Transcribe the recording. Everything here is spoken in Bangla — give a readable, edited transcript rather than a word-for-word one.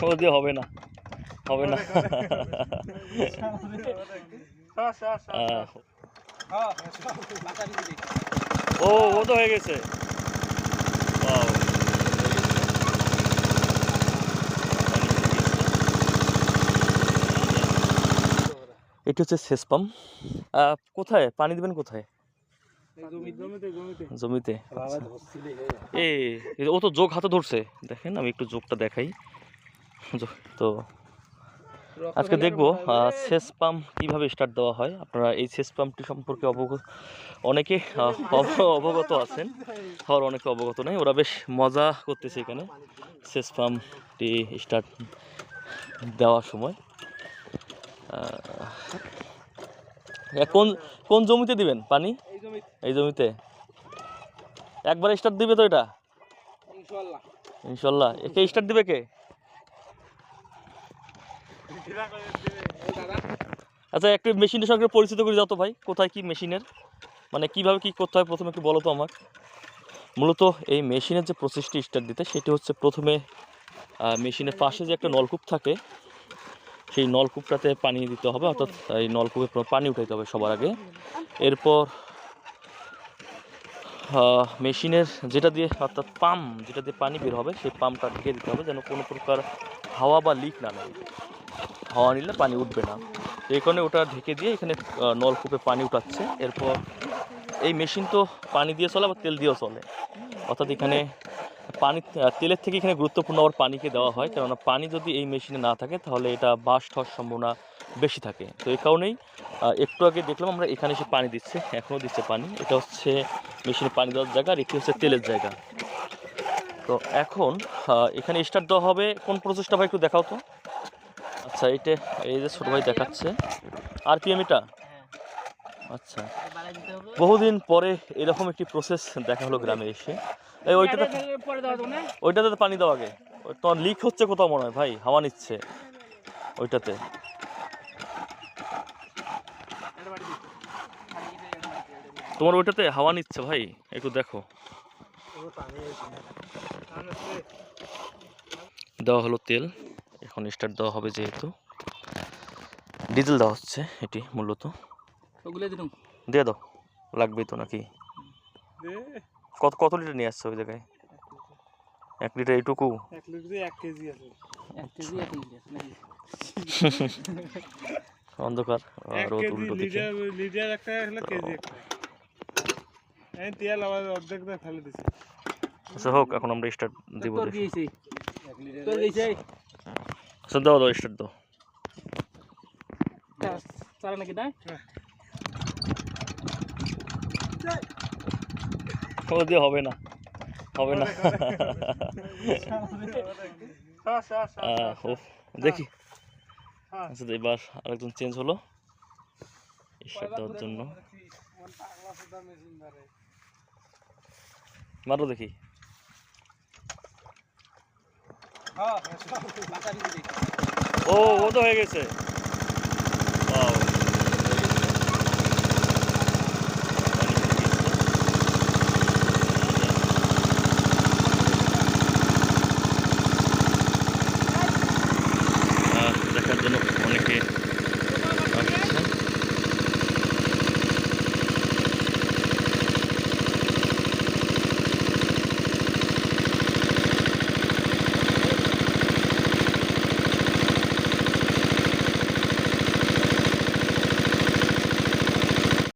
ও দিয়ে হবে না, হবে না। ও ও তো হয়ে গেছে। Wow. এটি হচ্ছে সেচ পাম্প। কোথায় পানি দিবেন, কোথায়? জমিতে। ও তো যোগ হাতে ধরছে, দেখেন আমি একটু যোগটা দেখাই। তো আজকে দেখবো সেচ পাম্প কিভাবে স্টার্ট দেওয়া হয়। আপনারা এই সেচ পাম্পটি সম্পর্কে অনেকে অবগত আছেন, আবার অনেকে অবগত নেই। ওরা বেশ মজা করতেছে এখানে সেচ পাম্পটি স্টার্ট দেওয়ার সময়। কোন কোন জমিতে দিবেন পানি? এই জমিতে একবার স্টার্ট দিবে তো এটা? ইনশাল্লাহ। একে স্টার্ট দিবে কে? আচ্ছা, একটু মেশিনের সঙ্গে পরিচিত করে যাও তো ভাই, কোথায় কি মেশিনের, মানে কিভাবে কি করতে হয় প্রথমে একটু বলো তো আমার। মূলত এই মেশিনের যে প্রসেসটি স্টার্ট দিতে, সেটি হচ্ছে প্রথমে মেশিনের পাশে যে একটা নলকূপ থাকে, সেই নলকূপটাতে পানি দিতে হবে, অর্থাৎ এই নলকূপে পানি উঠাইতে হবে সবার আগে। এরপর মেশিনের যেটা দিয়ে, অর্থাৎ পাম্প যেটা দিয়ে পানি বের হবে, সেই পাম্পটা ঢেকে দিতে হবে যেন কোনো প্রকার হাওয়া বা লিক না নেয়। হাওয়া নিলে পানি উঠবে না, এই কারণে ওটা ঢেকে দিয়ে এখানে নলকূপে পানি উঠাচ্ছে। এরপর এই মেশিন তো পানি দিয়ে চলে, আবার তেল দিয়েও চলে, অর্থাৎ এখানে পানি তেলের থেকে এখানে গুরুত্বপূর্ণ আবার পানিকে দেওয়া হয়, কেননা পানি যদি এই মেশিনে না থাকে তাহলে এটা বাস্ট হওয়ার সম্ভাবনা বেশি থাকে। তো এই কারণেই একটু আগে দেখলাম আমরা এখানে এসে পানি দিচ্ছে, এখনও দিচ্ছে পানি। এটা হচ্ছে মেশিনে পানি দেওয়ার জায়গা, আর এটি হচ্ছে তেলের জায়গা। তো এখন এখানে স্টার্ট দেওয়া হবে। কোন প্রসেসটা ভাই একটু দেখাও তো। আচ্ছা, এইটা এই যে ছোটো ভাই দেখাচ্ছে আরপিএম এটা। আচ্ছা, বহুদিন পরে এরকম একটি প্রসেস দেখা হলো গ্রামে এসে। এই ওইটাতে তো পানি দেওয়া আগে, তোমার লিক হচ্ছে কোথাও মনে হয় ভাই, হাওয়া নিচ্ছে ওইটাতে। তোমার ওইটাতে হাওয়া নিচ্ছে ভাই, একটু দেখো। দেওয়া হলো তেল, এখন স্টার্ট দেওয়া হবে, যেহেতু ডিজেল দেওয়া হচ্ছে এটি মূলত। দিয়ে দাও, লাগবেই তো নাকি? কত কত লিটার নিয়ে আসছে ওই জায়গায়? 1 লিটার এইটুকু? 1 লিটারে 1 কেজি আছে। 1 কেজি 1 লিটার। অন্ধকার, রোদ উল্টো দিকে। লিটার একটা হলো কেজি একটা। এই তেল আবার অর্ধেকটা ফেলে দিছি। আচ্ছা হোক, এখন আমরা স্টার্ট দিব। তোর দিয়েছি 1 লিটার তোর দিয়েছি। আচ্ছা দাও দাও, স্টার্ট দাও। চালা নাকি দাই? ও দিয়ে হবে না, হবে না। দেখি। আচ্ছা, এবার আরেকজন চেঞ্জ হলো স্টার্ট দেওয়ার জন্য। মারো দেখি। ও ও তো হয়ে গেছে। Wow.